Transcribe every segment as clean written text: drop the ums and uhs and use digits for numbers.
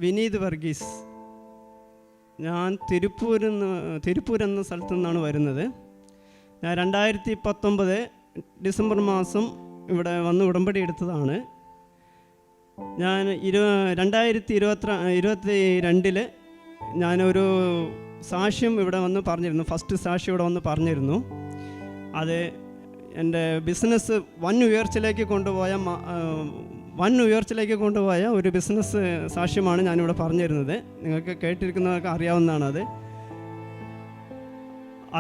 വിനീത് വർഗീസ്. ഞാൻ തിരുപ്പൂർ എന്ന സ്ഥലത്തു നിന്നാണ് വരുന്നത്. ഞാൻ 2019 ഡിസംബർ മാസം ഇവിടെ വന്ന് ഉടമ്പടി എടുത്തതാണ്. ഞാൻ 2022 ഞാനൊരു സാക്ഷ്യം ഇവിടെ വന്ന് പറഞ്ഞിരുന്നു. ഫസ്റ്റ് സാക്ഷ്യം ഇവിടെ വന്ന് പറഞ്ഞിരുന്നു. അത് എൻ്റെ ബിസിനസ് വൻ ഉയർച്ചയിലേക്ക് കൊണ്ടുപോയ ഒരു ബിസിനസ് സാക്ഷ്യമാണ് ഞാനിവിടെ പറഞ്ഞിരുന്നത്. നിങ്ങൾക്ക് കേട്ടിരിക്കുന്നതൊക്കെ അറിയാവുന്നതാണ്.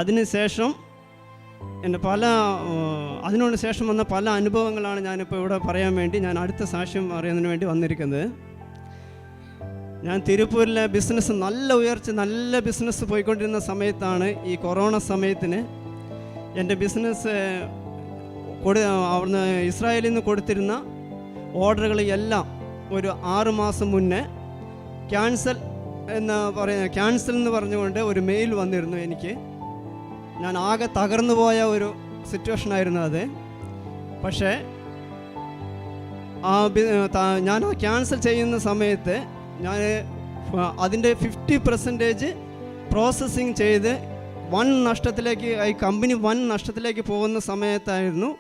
അതിനുശേഷം അതിനോട് ശേഷം വന്ന പല അനുഭവങ്ങളാണ് ഞാനിപ്പോൾ ഇവിടെ പറയാൻ വേണ്ടി ഞാൻ അടുത്ത സാക്ഷ്യം അറിയുന്നതിന് വേണ്ടി വന്നിരിക്കുന്നത്. ഞാൻ തിരുപ്പൂരിലെ ബിസിനസ് നല്ല ബിസിനസ് പോയിക്കൊണ്ടിരുന്ന സമയത്താണ് ഈ കൊറോണ സമയത്തിന് എൻ്റെ ബിസിനസ് അവിടുന്ന് ഇസ്രായേലിൽ നിന്ന് കൊടുത്തിരുന്ന ഓർഡറുകൾ എല്ലാം ഒരു 6 മാസം മുന്നേ ക്യാൻസൽ എന്ന് പറഞ്ഞുകൊണ്ട് ഒരു മെയിൽ വന്നിരുന്നു എനിക്ക്. ഞാൻ ആകെ തകർന്നു പോയ ഒരു സിറ്റുവേഷനായിരുന്നു അത്. പക്ഷേ ഞാൻ ക്യാൻസൽ ചെയ്യുന്ന സമയത്ത് ഞാൻ അതിൻ്റെ 50% പ്രോസസ്സിങ് ചെയ്ത് ഈ കമ്പനി വൻ നഷ്ടത്തിലേക്ക് പോകുന്ന സമയത്തായിരുന്നു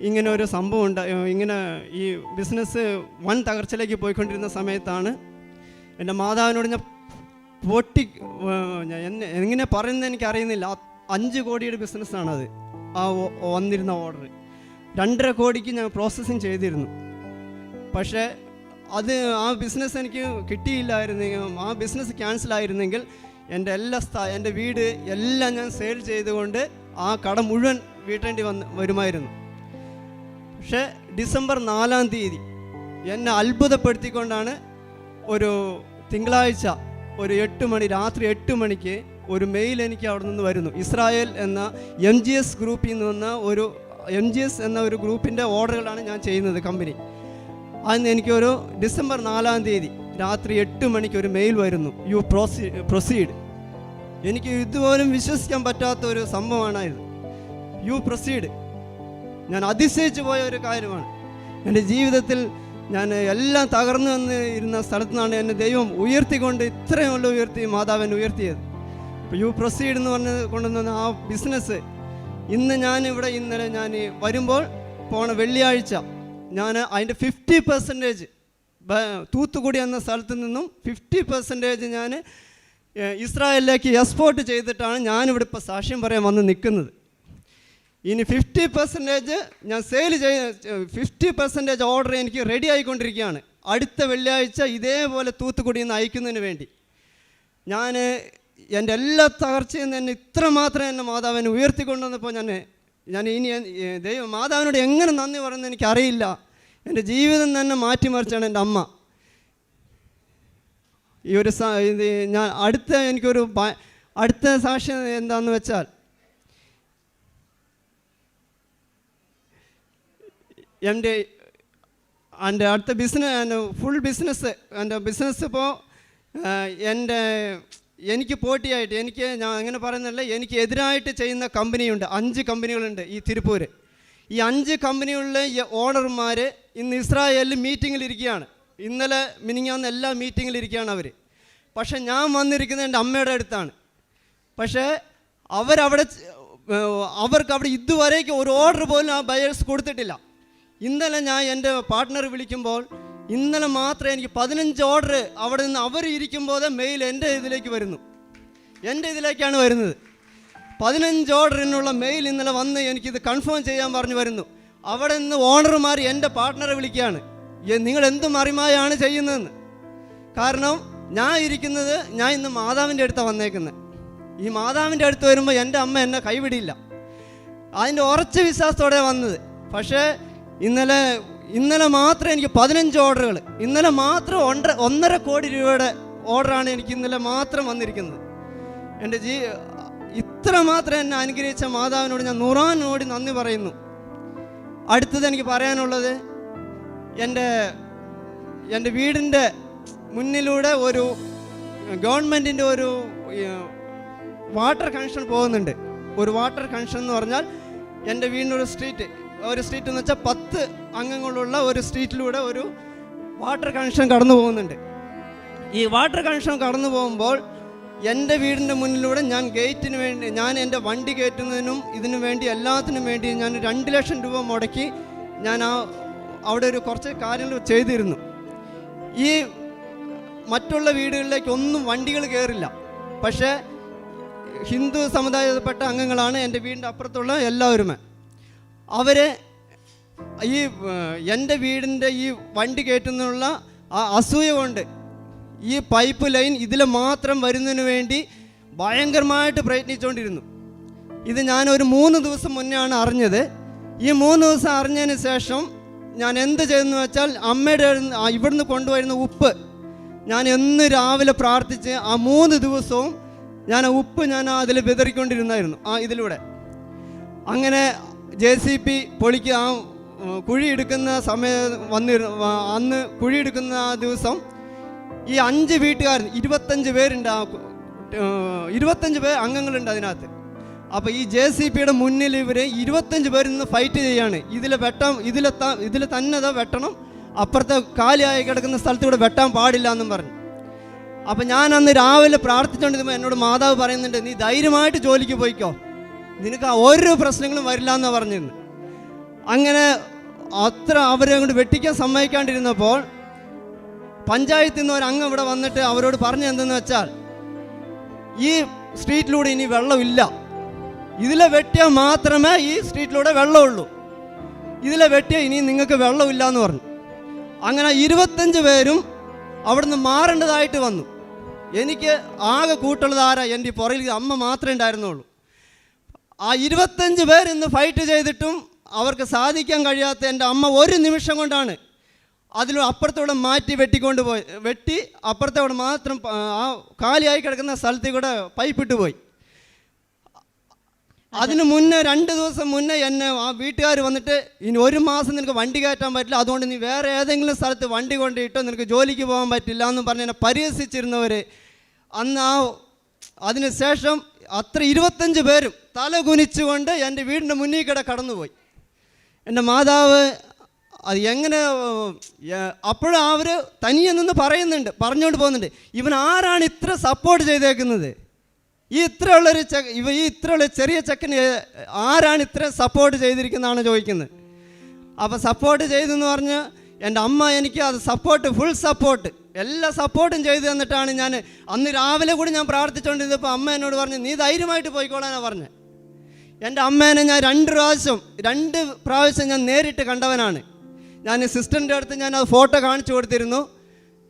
ഇങ്ങനെ ഒരു സംഭവം ഇങ്ങനെ ഈ ബിസിനസ് വൻ തകർച്ചയിലേക്ക് പോയിക്കൊണ്ടിരുന്ന സമയത്താണ് എൻ്റെ മാതാവിനോട് ഞാൻ എങ്ങനെ പറയുന്നത് എനിക്കറിയുന്നില്ല. 5 കോടിയുടെ ബിസിനസ്സാണത്. വന്നിരുന്ന ഓർഡർ 2.5 കോടിക്ക് ഞാൻ പ്രോസസ്സിങ് ചെയ്തിരുന്നു. പക്ഷേ ആ ബിസിനസ് എനിക്ക് കിട്ടിയില്ലായിരുന്നെങ്കിൽ, ആ ബിസിനസ് ക്യാൻസലായിരുന്നെങ്കിൽ എൻ്റെ വീട് എല്ലാം ഞാൻ സെയിൽ ചെയ്തുകൊണ്ട് ആ കട മുഴുവൻ വീട്ടേണ്ടി വരുമായിരുന്നു. പക്ഷേ ഡിസംബർ 4-ാം തീയതി എന്നെ അത്ഭുതപ്പെടുത്തിക്കൊണ്ടാണ് ഒരു തിങ്കളാഴ്ച രാത്രി 8 മണിക്ക് ഒരു മെയിൽ എനിക്ക് അവിടെ നിന്ന് വരുന്നു. ഇസ്രായേൽ എന്ന MGS ഗ്രൂപ്പിൽ നിന്ന് വന്ന MGS എന്ന ഒരു ഗ്രൂപ്പിൻ്റെ ഓർഡറുകളാണ് ഞാൻ ചെയ്യുന്നത് കമ്പനി. അന്ന് എനിക്കൊരു ഡിസംബർ 4-ാം തീയതി രാത്രി 8 മണിക്ക് ഒരു മെയിൽ വരുന്നു, യു പ്രൊസീഡ്. എനിക്ക് ഇതുപോലും വിശ്വസിക്കാൻ പറ്റാത്ത ഒരു സംഭവമാണത്. You proceed. ഞാൻ അതിശയിച്ചു പോയ ഒരു കാര്യമാണ്. എൻ്റെ ജീവിതത്തിൽ ഞാൻ എല്ലാം തകർന്നു വന്നിരുന്ന സ്ഥലത്തു നിന്നാണ് എന്നെ ദൈവം ഇത്രയും ഉയർത്തി മാതാവിനെ ഉയർത്തിയത്. അപ്പോൾ യു പ്രൊസീഡ് എന്ന് കൊണ്ടുവന്ന ആ ബിസിനസ് ഇന്നലെ ഞാൻ വരുമ്പോൾ വെള്ളിയാഴ്ച ഞാൻ അതിൻ്റെ 50% തൂത്തുക്കുടി എന്ന സ്ഥലത്തു നിന്നും 50% ഞാൻ ഇസ്രായേലിലേക്ക് എക്സ്പോർട്ട് ചെയ്തിട്ടാണ് ഞാനിവിടെ ഇപ്പോൾ സാക്ഷ്യം പറയാൻ വന്ന് നിൽക്കുന്നത്. ഇനി 50% ഞാൻ സെയിൽ 50% ഓർഡർ എനിക്ക് റെഡി ആയിക്കൊണ്ടിരിക്കുകയാണ്. അടുത്ത വെള്ളിയാഴ്ച ഇതേപോലെ തൂത്തുക്കുടിയിൽ നിന്ന് അയക്കുന്നതിന് വേണ്ടി എൻ്റെ എല്ലാ തകർച്ചയിൽ നിന്ന് എന്നെ ഇത്രമാത്രം എന്നെ മാതാവിനെ ഉയർത്തിക്കൊണ്ടുവന്നപ്പോൾ ഞാൻ ഇനി മാതാവിനോട് എങ്ങനെ നന്ദി പറയുന്നത് എനിക്കറിയില്ല. എൻ്റെ ജീവിതം തന്നെ മാറ്റിമറിച്ചാണ് എൻ്റെ അമ്മ. ഞാൻ അടുത്ത സാക്ഷ്യം എന്താണെന്ന് വെച്ചാൽ, എൻ്റെ അടുത്ത ഫുൾ ബിസിനസ് ഇപ്പോൾ എനിക്ക് പോട്ടിയായിട്ട് ഞാൻ അങ്ങനെ പറയുന്നില്ല, എനിക്ക് എതിരായിട്ട് ചെയ്യുന്ന കമ്പനിയുണ്ട്. 5 കമ്പനികളുണ്ട് ഈ തിരുപ്പൂർ. ഈ 5 കമ്പനികളിലെ ഓണർമാർ ഇന്ന് ഇസ്രായേലിൽ മീറ്റിങ്ങിലിരിക്കുകയാണ്. ഇന്നലെ മിനിങ്ങാന്ന് എല്ലാ മീറ്റിങ്ങിലിരിക്കുകയാണ് അവർ. പക്ഷേ ഞാൻ വന്നിരിക്കുന്നത് എൻ്റെ അമ്മയുടെ അടുത്താണ്. പക്ഷേ അവർക്ക് അവിടെ ഇതുവരേക്കും ഒരു ഓർഡർ പോലും ആ ബയേഴ്സ് കൊടുത്തിട്ടില്ല. ഇന്നലെ ഞാൻ എൻ്റെ പാർട്ട്ണർ വിളിക്കുമ്പോൾ ഇന്നലെ മാത്രമേ എനിക്ക് 15 ഓർഡർ അവിടെ നിന്ന് അവർ ഇരിക്കുമ്പോൾ മെയിൽ എൻ്റെ ഇതിലേക്കാണ് വരുന്നത്. 15 ഓർഡറിനുള്ള മെയിൽ ഇന്നലെ വന്ന് എനിക്കിത് കൺഫേം ചെയ്യാൻ പറഞ്ഞു വരുന്നു. അവിടെ നിന്ന് ഓണർമാർ എൻ്റെ പാർട്ട്ണറെ വിളിക്കുകയാണ്, നിങ്ങൾ എന്ത് മറിമായാണ് ചെയ്യുന്നതെന്ന്. കാരണം ഞാൻ ഇന്ന് മാതാവിൻ്റെ അടുത്താണ് വന്നേക്കുന്നത്. ഈ മാതാവിൻ്റെ അടുത്ത് വരുമ്പോൾ എൻ്റെ അമ്മ എന്നെ കൈവിടില്ല. അതിൻ്റെ ഉറച്ച വിശ്വാസത്തോടെ വന്നത്. പക്ഷേ ഇന്നലെ മാത്രം എനിക്ക് 15 ഓർഡറുകൾ, ഇന്നലെ മാത്രം 1.5 കോടി രൂപയുടെ ഓർഡറാണ് എനിക്ക് ഇന്നലെ മാത്രം വന്നിരിക്കുന്നത്. എൻ്റെ ഇത്ര മാത്രം എന്നെ അനുഗ്രഹിച്ച മാതാവിനോട് ഞാൻ 100 കോടി നന്ദി പറയുന്നു. അടുത്തത് എനിക്ക് പറയാനുള്ളത്, എൻ്റെ വീടിൻ്റെ മുന്നിലൂടെ ഒരു ഗവൺമെൻറ്റിൻ്റെ ഒരു വാട്ടർ കണക്ഷൻ പോകുന്നുണ്ട്. ഒരു വാട്ടർ കണക്ഷൻ എന്ന് പറഞ്ഞാൽ എൻ്റെ വീടിനൊരു സ്ട്രീറ്റ് എന്ന് വെച്ചാൽ 10 അംഗങ്ങളുള്ള ഒരു സ്ട്രീറ്റിലൂടെ ഒരു വാട്ടർ കണക്ഷൻ കടന്നു പോകുന്നുണ്ട്. ഈ വാട്ടർ കണക്ഷൻ കടന്നു പോകുമ്പോൾ എൻ്റെ വീടിൻ്റെ മുന്നിലൂടെ ഞാൻ ഗേറ്റിന് വേണ്ടി, ഞാൻ എൻ്റെ വണ്ടി കയറ്റുന്നതിനും ഇതിനു വേണ്ടി എല്ലാത്തിനും വേണ്ടി ഞാൻ 2 ലക്ഷം രൂപ മുടക്കി ഞാൻ അവിടെ ഒരു കുറച്ച് കാര്യങ്ങൾ ചെയ്തിരുന്നു. ഈ മറ്റുള്ള വീടുകളിലേക്ക് ഒന്നും വണ്ടികൾ കയറില്ല. പക്ഷേ ഹിന്ദു സമുദായത്തിൽപ്പെട്ട അംഗങ്ങളാണ് എൻ്റെ വീടിൻ്റെ അപ്പുറത്തുള്ള എല്ലാവരുമേ. അവർ ഈ എൻ്റെ വീടിൻ്റെ ഈ വണ്ടി കയറ്റുന്നുള്ള ആ അസൂയ കൊണ്ട് ഈ പൈപ്പ് ലൈൻ ഇതിൽ മാത്രം വരുന്നതിന് വേണ്ടി ഭയങ്കരമായിട്ട് പ്രയത്നിച്ചുകൊണ്ടിരുന്നു. ഇത് ഞാനൊരു 3 ദിവസം മുന്നെയാണ് അറിഞ്ഞത്. ഈ 3 ദിവസം അറിഞ്ഞതിന് ശേഷം ഞാൻ എന്ത് ചെയ്തെന്ന് വെച്ചാൽ, അമ്മയുടെ ഇവിടുന്ന് കൊണ്ടുവരുന്ന ഉപ്പ് ഞാൻ എന്ന് രാവിലെ പ്രാർത്ഥിച്ച് ആ 3 ദിവസവും ഞാൻ ഉപ്പ് ഞാൻ അതിൽ വിതറിക്കൊണ്ടിരുന്നായിരുന്നു ഇതിലൂടെ. അങ്ങനെ JCB പൊളിക്ക് ആ കുഴി എടുക്കുന്ന സമയം അന്ന് കുഴി എടുക്കുന്ന ആ ദിവസം ഈ 5 വീട്ടുകാരൻ 25 പേരുണ്ട്, 25 പേർ അംഗങ്ങളുണ്ട് അതിനകത്ത്. അപ്പോൾ ഈ JCBയുടെ മുന്നിൽ ഇവർ 25 പേർ നിന്ന് ഫൈറ്റ് ചെയ്യാണ്. ഇതിൽ തന്നെ വെട്ടണം, അപ്പുറത്തെ കാലിയായി കിടക്കുന്ന സ്ഥലത്തൂടെ വെട്ടാൻ പാടില്ല എന്നും പറഞ്ഞു. അപ്പം ഞാൻ അന്ന് രാവിലെ പ്രാർത്ഥിച്ചുകൊണ്ടിരുമ്പോൾ എന്നോട് മാതാവ് പറയുന്നുണ്ട്, നീ ധൈര്യമായിട്ട് ജോലിക്ക് പോയിക്കോ, നിനക്ക് ഒരു പ്രശ്നങ്ങളും വരില്ല എന്നാണ് പറഞ്ഞിരുന്നു. അങ്ങനെ അത്ര അവരെ കൊണ്ട് വെട്ടിക്കാൻ സമ്മതിക്കാണ്ടിരുന്നപ്പോൾ പഞ്ചായത്തിൽ നിന്ന് ഒരു അംഗം ഇവിടെ വന്നിട്ട് അവരോട് പറഞ്ഞു എന്തെന്ന് വെച്ചാൽ, ഈ സ്ട്രീറ്റിലൂടെ ഇനി വെള്ളമില്ല, ഇതിലെ വെട്ടിയാൽ മാത്രമേ ഈ സ്ട്രീറ്റിലൂടെ വെള്ളമുള്ളൂ, ഇതിലെ വെട്ടിയാൽ ഇനി നിങ്ങൾക്ക് വെള്ളമില്ല എന്ന് പറഞ്ഞു. അങ്ങനെ 25 പേരും അവിടുന്ന് മാറേണ്ടതായിട്ട് വന്നു. എനിക്ക് ആകെ കൂട്ടുള്ളത് ആരാ, എൻ്റെ പുറകിൽ അമ്മ മാത്രമേ ഉണ്ടായിരുന്നുള്ളൂ. ആ 25 പേർ ഇന്ന് ഫൈറ്റ് ചെയ്തിട്ടും അവർക്ക് സാധിക്കാൻ കഴിയാത്ത എൻ്റെ അമ്മ ഒരു നിമിഷം കൊണ്ടാണ് അതിലും അപ്പുറത്തോടെ മാറ്റി വെട്ടി അപ്പുറത്തോടെ മാത്രം ആ കാലിയായി കിടക്കുന്ന സ്ഥലത്തിൽ കൂടെ പൈപ്പിട്ട് പോയി. അതിന് മുന്നേ 2 ദിവസം മുന്നേ എന്നെ ആ വീട്ടുകാർ വന്നിട്ട്, ഇനി 1 മാസം നിനക്ക് വണ്ടി കയറ്റാൻ പറ്റില്ല, അതുകൊണ്ട് നീ വേറെ ഏതെങ്കിലും സ്ഥലത്ത് വണ്ടി കൊണ്ടിട്ടോ നിനക്ക് ജോലിക്ക് പോകാൻ പറ്റില്ല എന്നും പറഞ്ഞ് എന്നെ പരിഹസിച്ചിരുന്നവർ അന്ന് അതിന് ശേഷം അത്ര 25 പേരും തല കുനിച്ചുകൊണ്ട് എൻ്റെ വീടിൻ്റെ മുന്നിൽ കൂടെ കടന്നുപോയി. എൻ്റെ മാതാവ് അത് എങ്ങനെ അപ്പോഴും അവർ തനിയെ നിന്ന് പറഞ്ഞുകൊണ്ട് പോകുന്നുണ്ട്, ഇവൻ ആരാണ് ഇത്ര സപ്പോർട്ട് ചെയ്തേക്കുന്നത്, ഈ ഇത്രയുള്ള ചെറിയ ചെക്കന് ആരാണ് ഇത്ര സപ്പോർട്ട് ചെയ്തിരിക്കുന്നതാണ് ചോദിക്കുന്നത്. അപ്പോൾ സപ്പോർട്ട് ചെയ്തെന്ന് പറഞ്ഞ് എൻ്റെ അമ്മ എനിക്ക് അത് ഫുൾ സപ്പോർട്ട് എല്ലാ സപ്പോർട്ടും ചെയ്തു തന്നിട്ടാണ് ഞാൻ അന്ന് രാവിലെ കൂടി ഞാൻ പ്രാർത്ഥിച്ചുകൊണ്ടിരുന്നപ്പോൾ അമ്മ എന്നോട് പറഞ്ഞു, നീ ധൈര്യമായിട്ട് പോയിക്കോളാനാണ് പറഞ്ഞത്. എൻ്റെ അമ്മേനെ ഞാൻ 2 പ്രാവശ്യം ഞാൻ നേരിട്ട് കണ്ടവനാണ്. ഞാൻ സിസ്റ്ററിൻ്റെ അടുത്ത് ഞാൻ അത് ഫോട്ടോ കാണിച്ചു കൊടുത്തിരുന്നു.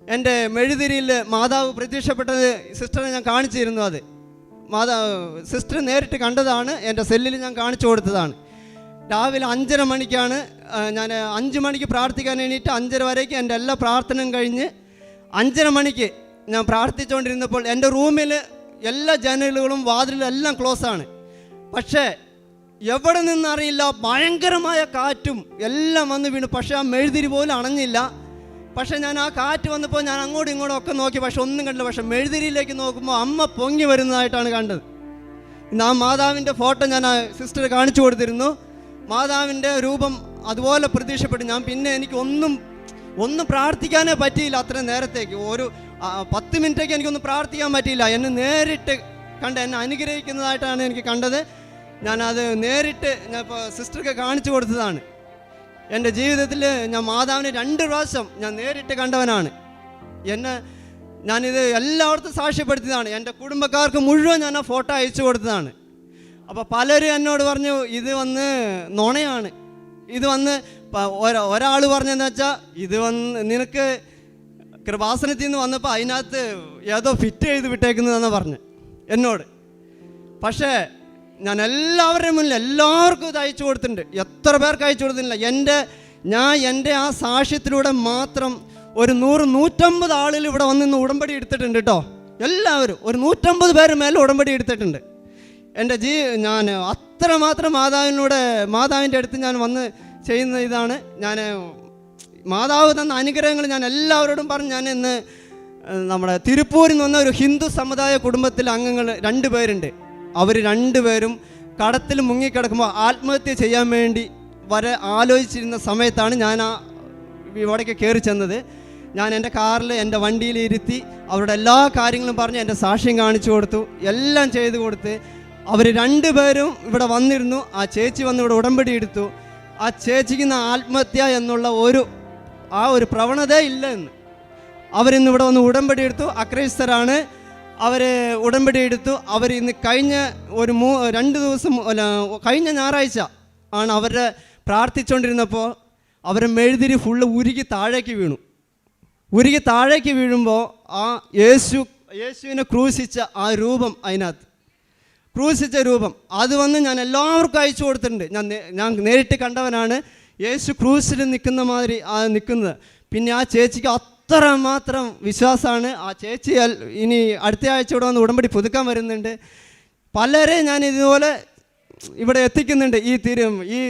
എൻ്റെ മെഴുതിരിയിൽ മാതാവ് പ്രത്യക്ഷപ്പെട്ടത് സിസ്റ്ററെ ഞാൻ കാണിച്ചിരുന്നു. അത് സിസ്റ്റർ നേരിട്ട് കണ്ടതാണ്, എൻ്റെ സെല്ലിൽ ഞാൻ കാണിച്ചു കൊടുത്തതാണ്. രാവിലെ 5:30 മണിക്കാണ് ഞാൻ 5 മണിക്ക് പ്രാർത്ഥിക്കാൻ വേണ്ടിയിട്ട് 5:30 വരേക്ക് എൻ്റെ എല്ലാ പ്രാർത്ഥനയും കഴിഞ്ഞ് 5:30 മണിക്ക് ഞാൻ പ്രാർത്ഥിച്ചുകൊണ്ടിരുന്നപ്പോൾ എൻ്റെ റൂമിൽ എല്ലാ ജനലുകളും വാതിലും എല്ലാം ക്ലോസ് ആണ്. പക്ഷേ എവിടെ നിന്നറിയില്ല ഭയങ്കരമായ കാറ്റും എല്ലാം വന്ന് വീണു. പക്ഷേ ആ മെഴുതിരി പോലും അണഞ്ഞില്ല. പക്ഷേ ഞാൻ ആ കാറ്റ് വന്നപ്പോൾ ഞാൻ അങ്ങോട്ടും ഇങ്ങോട്ടും ഒക്കെ നോക്കി, പക്ഷെ ഒന്നും കണ്ടില്ല. പക്ഷെ മെഴുതിരിയിലേക്ക് നോക്കുമ്പോൾ അമ്മ പൊങ്ങി വരുന്നതായിട്ടാണ് കണ്ടത്. ഇന്ന് ആ മാതാവിൻ്റെ ഫോട്ടോ ഞാൻ ആ സിസ്റ്റർ കാണിച്ചു കൊടുത്തിരുന്നു. മാതാവിൻ്റെ രൂപം അതുപോലെ പ്രത്യക്ഷപ്പെട്ടു. ഞാൻ പിന്നെ എനിക്ക് ഒന്നും പ്രാർത്ഥിക്കാനേ പറ്റിയില്ല. അത്രയും നേരത്തേക്ക് ഒരു 10 മിനിറ്റേക്ക് എനിക്കൊന്നും പ്രാർത്ഥിക്കാൻ പറ്റിയില്ല. എന്നെ നേരിട്ട് എന്നെ അനുഗ്രഹിക്കുന്നതായിട്ടാണ് എനിക്ക് കണ്ടത്. ഞാനത് നേരിട്ട് ഞാൻ ഇപ്പോൾ സിസ്റ്റർക്ക് കാണിച്ചു കൊടുത്തതാണ്. എൻ്റെ ജീവിതത്തിൽ ഞാൻ മാതാവിനെ 2 പ്രാവശ്യം ഞാൻ നേരിട്ട് കണ്ടവനാണ്. ഞാനിത് എല്ലായിടത്തും സാക്ഷ്യപ്പെടുത്തിയതാണ്. എൻ്റെ കുടുംബക്കാർക്ക് മുഴുവൻ ഞാൻ ആ ഫോട്ടോ അയച്ചു കൊടുത്തതാണ്. അപ്പോൾ പലരും എന്നോട് പറഞ്ഞു, ഇത് വന്ന് നുണയാണ്, ഇത് വന്ന് ഒരാൾ പറഞ്ഞതെന്ന് വെച്ചാൽ, ഇത് വന്ന് നിനക്ക് കൃപാസനത്തിൽ നിന്ന് വന്നപ്പോൾ അതിനകത്ത് ഏതോ ഫിറ്റ് ചെയ്ത് വിട്ടേക്കുന്നതെന്ന് പറഞ്ഞു എന്നോട്. പക്ഷേ ഞാൻ എല്ലാവരുടെയും മുന്നിൽ എല്ലാവർക്കും ഇത് അയച്ചു കൊടുത്തിട്ടുണ്ട്. എത്ര പേർക്ക് അയച്ചു കൊടുത്തിട്ടില്ല. എൻ്റെ ആ സാക്ഷ്യത്തിലൂടെ മാത്രം ഒരു 100-150 ആളുകൾ ഇവിടെ വന്ന് ഇന്ന് ഉടമ്പടി എടുത്തിട്ടുണ്ട് കേട്ടോ. എല്ലാവരും ഒരു 150 പേര് മേലെ ഉടമ്പടി എടുത്തിട്ടുണ്ട്. ഞാൻ അത്രമാത്രം മാതാവിൻ്റെ അടുത്ത് ഞാൻ വന്ന് ചെയ്യുന്ന ഇതാണ്. മാതാവ് തന്ന അനുഗ്രഹങ്ങൾ ഞാൻ എല്ലാവരോടും പറഞ്ഞ് ഞാൻ ഇന്ന് നമ്മുടെ തിരുപ്പൂരിൽ നിന്ന് വന്ന ഒരു ഹിന്ദു സമുദായ കുടുംബത്തിലെ അംഗങ്ങൾ 2 പേരുണ്ട്. അവർ 2 പേരും കടത്തിൽ മുങ്ങിക്കിടക്കുമ്പോൾ ആത്മഹത്യ ചെയ്യാൻ വേണ്ടി ആലോചിച്ചിരുന്ന സമയത്താണ് ഞാൻ ഇവിടേക്ക് കയറി ചെന്നത്. ഞാൻ എൻ്റെ കാറിൽ എൻ്റെ വണ്ടിയിൽ ഇരുത്തി അവരുടെ എല്ലാ കാര്യങ്ങളും പറഞ്ഞ് എൻ്റെ സാക്ഷ്യം കാണിച്ചു കൊടുത്തു, എല്ലാം ചെയ്തു കൊടുത്ത്. അവർ രണ്ടുപേരും ഇവിടെ വന്നിരുന്നു. ആ ചേച്ചി വന്ന് ഇവിടെ ഉടമ്പടി എടുത്തു. ആ ചേച്ചിക്ക് ആത്മഹത്യ എന്നുള്ള ഒരു പ്രവണത ഇല്ല എന്ന്. അവരിന്ന് ഇവിടെ വന്ന് ഉടമ്പടി എടുത്തു. അക്രൈസ്തരാണ്. അവർ ഉടമ്പടി എടുത്തു. അവർ ഇന്ന് കഴിഞ്ഞ 2 ദിവസം കഴിഞ്ഞ ഞായറാഴ്ച ആണ് അവരെ പ്രാർത്ഥിച്ചുകൊണ്ടിരുന്നപ്പോൾ അവരെ മെഴുതിരി ഫുള്ള് ഉരുകി താഴേക്ക് വീഴുമ്പോൾ ആ യേശുവിനെ ക്രൂശിച്ച ആ രൂപം, അതിനകത്ത് ക്രൂശിച്ച രൂപം അത് വന്ന് ഞാൻ എല്ലാവർക്കും അയച്ചു കൊടുത്തിട്ടുണ്ട്. ഞാൻ നേരിട്ട് കണ്ടവനാണ്. യേശു ക്രൂശിൽ നിൽക്കുന്ന മാതിരി നിൽക്കുന്നത്. പിന്നെ ആ ചേച്ചിക്ക് അത്രമാത്രം വിശ്വാസമാണ്. ആ ചേച്ചി ഇനി അടുത്ത ആഴ്ച ഇവിടെ വന്ന് ഉടമ്പടി പുതുക്കാൻ വരുന്നുണ്ട്. പലരെ ഞാൻ ഇതുപോലെ ഇവിടെ എത്തിക്കുന്നുണ്ട്. ഈ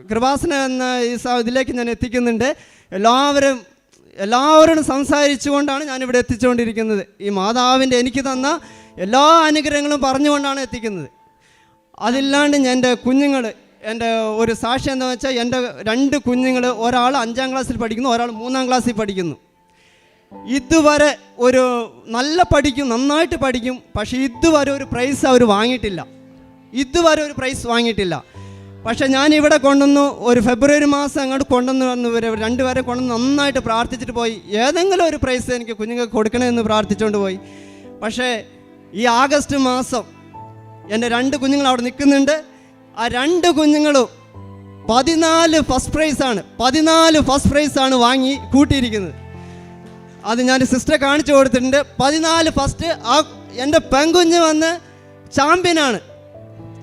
കൃപാസന എന്ന ഇതിലേക്ക് ഞാൻ എത്തിക്കുന്നുണ്ട്. എല്ലാവരോടും സംസാരിച്ചുകൊണ്ടാണ് ഞാനിവിടെ എത്തിച്ചുകൊണ്ടിരിക്കുന്നത്. ഈ മാതാവിൻ്റെ എനിക്ക് തന്ന എല്ലാ അനുഗ്രഹങ്ങളും പറഞ്ഞുകൊണ്ടാണ് എത്തിക്കുന്നത്. അതില്ലാണ്ട് എൻ്റെ കുഞ്ഞുങ്ങൾ, എൻ്റെ ഒരു സാക്ഷ്യം എന്താണെന്ന് വെച്ചാൽ, എൻ്റെ 2 കുഞ്ഞുങ്ങൾ, ഒരാൾ 5ാം ക്ലാസ്സിൽ പഠിക്കുന്നു, ഒരാൾ 3ാം ക്ലാസ്സിൽ പഠിക്കുന്നു. ഇതുവരെ നന്നായിട്ട് പഠിക്കും. പക്ഷേ ഇതുവരെ ഒരു പ്രൈസ് അവർ വാങ്ങിയിട്ടില്ല. പക്ഷേ ഞാനിവിടെ കൊണ്ടുവന്നു, ഒരു ഫെബ്രുവരി മാസം അങ്ങോട്ട് കൊണ്ടുവന്ന് 2 പേരെ കൊണ്ടുവന്ന് നന്നായിട്ട് പ്രാർത്ഥിച്ചിട്ട് പോയി. ഏതെങ്കിലും ഒരു പ്രൈസ് എനിക്ക് കുഞ്ഞുങ്ങൾക്ക് കൊടുക്കണമെന്ന് പ്രാർത്ഥിച്ചുകൊണ്ട് പോയി. പക്ഷേ ഈ ആഗസ്റ്റ് മാസം എൻ്റെ 2 കുഞ്ഞുങ്ങൾ അവിടെ നിൽക്കുന്നുണ്ട്. ആ 2 കുഞ്ഞുങ്ങളും 14 ഫസ്റ്റ് പ്രൈസാണ് വാങ്ങി കൂട്ടിയിരിക്കുന്നത്. അത് ഞാൻ സിസ്റ്ററെ കാണിച്ചു കൊടുത്തിട്ടുണ്ട്. 14 ഫസ്റ്റ്. ആ എൻ്റെ പെൺകുഞ്ഞ് വന്ന് ചാമ്പ്യനാണ്.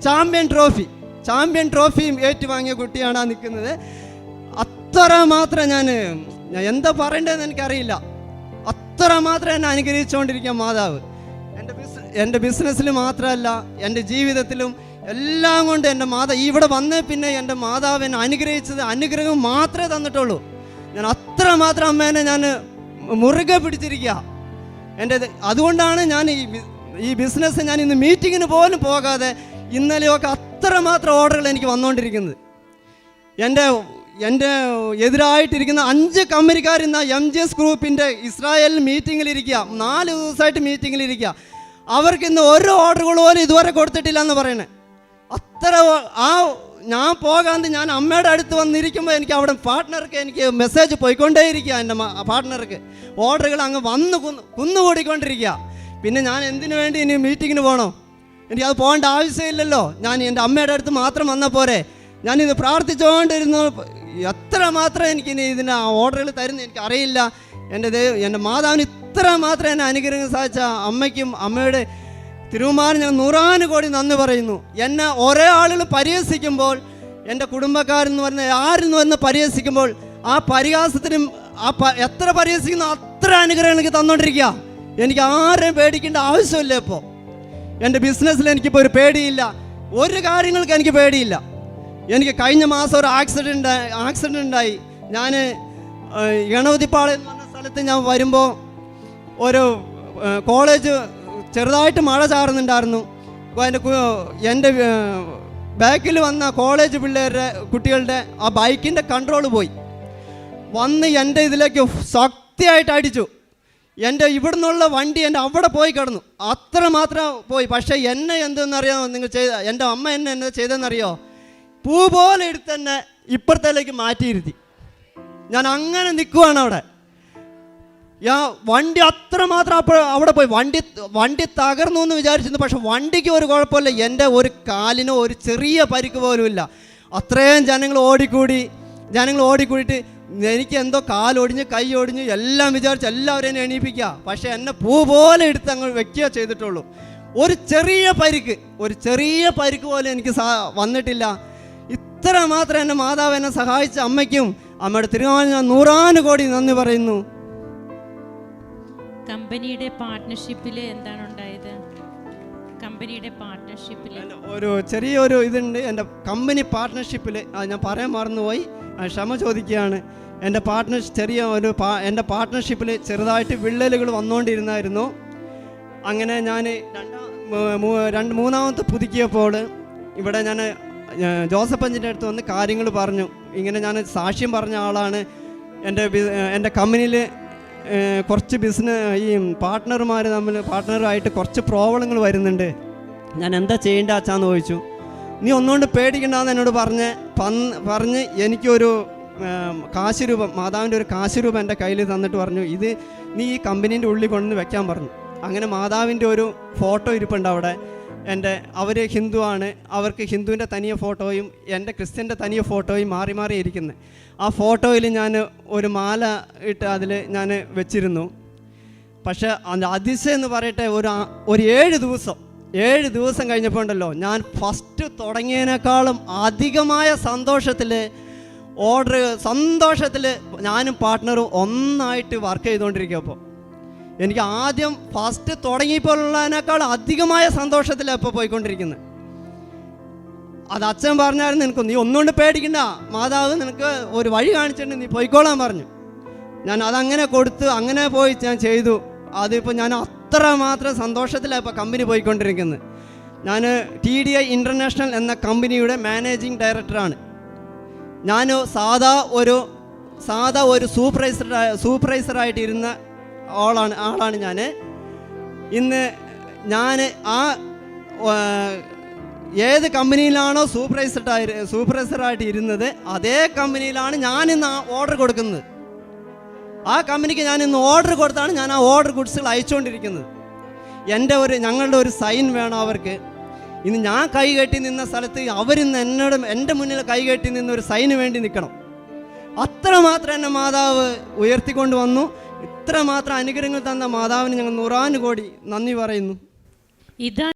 ചാമ്പ്യൻ ട്രോഫിയും ഏറ്റുവാങ്ങിയ കുട്ടിയാണ് ആ നിൽക്കുന്നത്. അത്രമാത്രം ഞാൻ എന്താ പറയേണ്ടതെന്ന് എനിക്കറിയില്ല. അത്രമാത്രം എന്നെ അനുഗ്രഹിച്ചുകൊണ്ടിരിക്കുക മാതാവ്. എൻ്റെ ബിസിനസ്സിൽ മാത്രമല്ല, എൻ്റെ ജീവിതത്തിലും എല്ലാം കൊണ്ട് എൻ്റെ ഇവിടെ വന്നേ പിന്നെ എൻ്റെ മാതാവ് എന്നെ അനുഗ്രഹം മാത്രമേ തന്നിട്ടുള്ളൂ. ഞാൻ അത്രമാത്രം അമ്മേനെ ഞാൻ മുറുകെ പിടിച്ചിരിക്കുക. അതുകൊണ്ടാണ് ഞാൻ ഈ ബിസിനസ് ഞാൻ ഇന്ന് മീറ്റിങ്ങിന് പോലും പോകാതെ ഇന്നലെയൊക്കെ അത്രമാത്രം ഓർഡറുകൾ എനിക്ക് വന്നുകൊണ്ടിരിക്കുന്നത്. എൻ്റെ എതിരായിട്ടിരിക്കുന്ന 5 കമ്പനിക്കാർ ഇന്ന് MGS ഗ്രൂപ്പിൻ്റെ ഇസ്രായേൽ മീറ്റിങ്ങിലിരിക്കുക. 4 ദിവസമായിട്ട് മീറ്റിങ്ങിലിരിക്കുക. അവർക്ക് ഇന്ന് ഒരു ഓർഡറുകൾ പോലും ഇതുവരെ കൊടുത്തിട്ടില്ല എന്ന് പറയണേ. ഞാൻ പോകാതെ ഞാൻ അമ്മയുടെ അടുത്ത് വന്നിരിക്കുമ്പോൾ എനിക്ക് അവിടെ പാർട്ട്ണർക്ക് എനിക്ക് മെസ്സേജ് പോയിക്കൊണ്ടേയിരിക്കുക. എൻ്റെ പാർട്ട്ണർക്ക് ഓർഡറുകൾ അങ്ങ് വന്ന് കുന്നുകൂടിക്കൊണ്ടിരിക്കുക. പിന്നെ ഞാൻ എന്തിനു വേണ്ടി ഇനി മീറ്റിങ്ങിന് പോകണോ? എനിക്കത് പോകേണ്ട ആവശ്യമില്ലല്ലോ. ഞാൻ എൻ്റെ അമ്മയുടെ അടുത്ത് മാത്രം വന്നാൽ പോരെ. ഞാനിത് പ്രാർത്ഥിച്ചുകൊണ്ടിരുന്നു. എത്രമാത്രം എനിക്കിനി ഇതിന് ഓർഡറുകൾ തരുന്ന എനിക്കറിയില്ല. എൻ്റെ മാതാവിന് ഇത്ര മാത്രം എന്നെ അനുഗ്രഹം സാധിച്ച അമ്മയ്ക്കും അമ്മയുടെ തിരുമാനം ഞാൻ 100 കോടി നന്ദി പറയുന്നു. എന്നെ ഒരേ ആളുകൾ പരിഹസിക്കുമ്പോൾ, എൻ്റെ കുടുംബക്കാരെന്ന് പറഞ്ഞ ആരെന്ന് പറഞ്ഞ് പരിഹസിക്കുമ്പോൾ, ആ പരിഹാസത്തിനും എത്ര പരിഹസിക്കുന്നു അത്ര അനുഗ്രഹം എനിക്ക് തന്നുകൊണ്ടിരിക്കുക. എനിക്ക് ആരെയും പേടിക്കേണ്ട ആവശ്യമില്ല. ഇപ്പോൾ എൻ്റെ ബിസിനസ്സിൽ എനിക്കിപ്പോൾ ഒരു പേടിയില്ല. ഒരു കാര്യങ്ങൾക്ക് എനിക്ക് പേടിയില്ല. എനിക്ക് കഴിഞ്ഞ മാസം ഒരു ആക്സിഡൻ്റ് ഉണ്ടായി. ഞാൻ ഗണപതിപ്പാളയം എന്ന് പറഞ്ഞ സ്ഥലത്ത് ഞാൻ വരുമ്പോൾ ഒരു കോളേജ് ചെറുതായിട്ട് മഴ ചാറുന്നുണ്ടായിരുന്നു. എൻ്റെ ബാക്കിൽ വന്ന കോളേജ് കുട്ടികളുടെ ആ ബൈക്കിൻ്റെ കൺട്രോൾ പോയി വന്ന് എൻ്റെ ഇതിലേക്ക് ശക്തിയായിട്ട് അടിച്ചു. എൻ്റെ ഇവിടുന്നുള്ള വണ്ടി എൻ്റെ അവിടെ പോയി കിടന്നു. അത്രമാത്രം പോയി. പക്ഷേ എന്നെ എന്തെന്നറിയാമോ നിങ്ങൾ എൻ്റെ അമ്മ എന്നെ ചെയ്തെന്നറിയോ? പൂ പോലെ എടുത്ത് തന്നെ ഇപ്പുറത്തേക്ക് മാറ്റിയിരുത്തി. ഞാൻ അങ്ങനെ നിൽക്കുവാണ് അവിടെ. വണ്ടി അത്രമാത്രം അവിടെ പോയി. വണ്ടി തകർന്നു എന്ന് വിചാരിച്ചിരുന്നു. പക്ഷെ വണ്ടിക്ക് ഒരു കുഴപ്പമില്ല. എൻ്റെ ഒരു കാലിനോ ഒരു ചെറിയ പരിക്ക് പോലും ഇല്ല. അത്രയും ജനങ്ങൾ ഓടിക്കൂടിയിട്ട് എനിക്ക് എന്തോ കാലൊടിഞ്ഞ് കൈ ഒടിഞ്ഞ് എല്ലാം വിചാരിച്ച് എല്ലാവരെയും എണീപ്പിക്കുക. പക്ഷെ എന്നെ പൂ പോലെ എടുത്ത് അങ്ങ് വെക്കുക ചെയ്തിട്ടുള്ളൂ. ഒരു ചെറിയ പരിക്ക് പോലും എനിക്ക് വന്നിട്ടില്ല. ഇത്ര മാത്രം എൻ്റെ മാതാവ് എന്നെ സഹായിച്ച അമ്മയ്ക്കും അമ്മയുടെ തിരുനാളിൽ ഞാൻ 100 കോടി നന്ദി പറയുന്നു. കമ്പനിയുടെ പാർട്ട്ണർഷിപ്പിൽ എന്താണ് ഉണ്ടായത്? ഒരു ചെറിയൊരു ഇതുണ്ട് എൻ്റെ കമ്പനി പാർട്ട്ണർഷിപ്പിൽ. ഞാൻ പറയാൻ മറന്നുപോയി, ക്ഷമ ചോദിക്കുകയാണ്. എൻ്റെ പാർട്ട്ണർഷിപ്പിൽ ചെറുതായിട്ട് വിള്ളലുകൾ വന്നുകൊണ്ടിരുന്നായിരുന്നു. അങ്ങനെ ഞാൻ മൂന്നാമത്തെ പുതുക്കിയപ്പോൾ ഇവിടെ ഞാൻ ജോസഫ് അഞ്ചിൻ്റെ അടുത്ത് വന്ന് കാര്യങ്ങൾ പറഞ്ഞു. ഇങ്ങനെ ഞാൻ സാക്ഷ്യം പറഞ്ഞ ആളാണ്. എൻ്റെ കമ്പനിയിൽ കുറച്ച് ഈ പാർട്ട്ണറുമായിട്ട് കുറച്ച് പ്രോബ്ലങ്ങൾ വരുന്നുണ്ട്, ഞാൻ എന്താ ചെയ്യേണ്ട അച്ഛാന്ന് ചോദിച്ചു. നീ ഒന്നുകൊണ്ട് പേടിക്കണ്ടെന്ന് എന്നോട് പറഞ്ഞ് എനിക്കൊരു കാശ് രൂപം, മാതാവിൻ്റെ ഒരു കാശ് രൂപം എൻ്റെ കയ്യിൽ തന്നിട്ട് പറഞ്ഞു, ഇത് നീ ഈ കമ്പനീൻ്റെ ഉള്ളിൽ കൊണ്ടുവന്ന് വെക്കാൻ പറഞ്ഞു. അങ്ങനെ മാതാവിൻ്റെ ഒരു ഫോട്ടോ ഇരിപ്പുണ്ട് അവിടെ. അവർ ഹിന്ദുവാണ്, അവർക്ക് ഹിന്ദുവിൻ്റെ തനിയെ ഫോട്ടോയും എൻ്റെ ക്രിസ്ത്യൻ്റെ തനിയെ ഫോട്ടോയും മാറി മാറി ഇരിക്കുന്നത്. ആ ഫോട്ടോയിൽ ഞാൻ ഒരു മാല ഇട്ട് അതിൽ ഞാൻ വെച്ചിരുന്നു. പക്ഷേ അതിശയം എന്ന് പറയട്ടെ, ഒരു 7 ദിവസം കഴിഞ്ഞപ്പോൾ ഉണ്ടല്ലോ, ഞാൻ ഫസ്റ്റ് തുടങ്ങിയതിനേക്കാളും അധികമായ സന്തോഷത്തിൽ ഞാനും പാർട്ട്ണറും ഒന്നായിട്ട് വർക്ക് ചെയ്തുകൊണ്ടിരിക്കുക. അപ്പോൾ എനിക്ക് ആദ്യം ഫസ്റ്റ് തുടങ്ങിയപ്പോൾ ഉള്ളതിനേക്കാൾ അധികമായ സന്തോഷത്തിലാണ് ഇപ്പോൾ പോയിക്കൊണ്ടിരിക്കുന്നത്. അത് അച്ഛൻ പറഞ്ഞായിരുന്നു, നിനക്ക് നീ ഒന്നുകൊണ്ട് പേടിക്കണ്ട, മാതാവ് നിനക്ക് ഒരു വഴി കാണിച്ചിട്ടുണ്ട്, നീ പോയിക്കോളാൻ പറഞ്ഞു. ഞാൻ അതങ്ങനെ കൊടുത്ത് അങ്ങനെ പോയി ഞാൻ ചെയ്തു. അതിപ്പോൾ ഞാൻ അത്രമാത്രം സന്തോഷത്തിലാണ് ഇപ്പോൾ കമ്പനി പോയിക്കൊണ്ടിരിക്കുന്നത്. ഞാൻ TDI ഇൻ്റർനാഷണൽ എന്ന കമ്പനിയുടെ മാനേജിങ് ഡയറക്ടറാണ്. ഞാൻ സാധാ ഒരു സൂപ്പർവൈസറായിട്ടിരുന്ന ആളാണ് ഞാൻ. ഇന്ന് ഞാൻ ഏത് കമ്പനിയിലാണോ സൂപ്പർവൈസറായിട്ട് ഇരുന്നത്, അതേ കമ്പനിയിലാണ് ഞാനിന്ന് ആ ഓർഡർ കൊടുക്കുന്നത്. ആ കമ്പനിക്ക് ഞാൻ ഇന്ന് ഓർഡർ കൊടുത്താണ് ഞാൻ ആ ഓർഡർ ഗുഡ്സുകൾ അയച്ചുകൊണ്ടിരിക്കുന്നത്. ഞങ്ങളുടെ ഒരു സൈൻ വേണം അവർക്ക്. ഇന്ന് ഞാൻ കൈകെട്ടി നിന്ന സ്ഥലത്ത് അവരിന്ന് എൻ്റെ മുന്നിൽ കൈകെട്ടി നിന്ന് ഒരു സൈന് വേണ്ടി നിൽക്കണം. അത്രമാത്രം എന്നെ മാതാവ് ഉയർത്തിക്കൊണ്ട് വന്നു. ഇത്രമാത്രം അനുഗ്രഹങ്ങൾ തന്ന മാതാവിന് ഞങ്ങൾ 100 കോടി നന്ദി പറയുന്നു.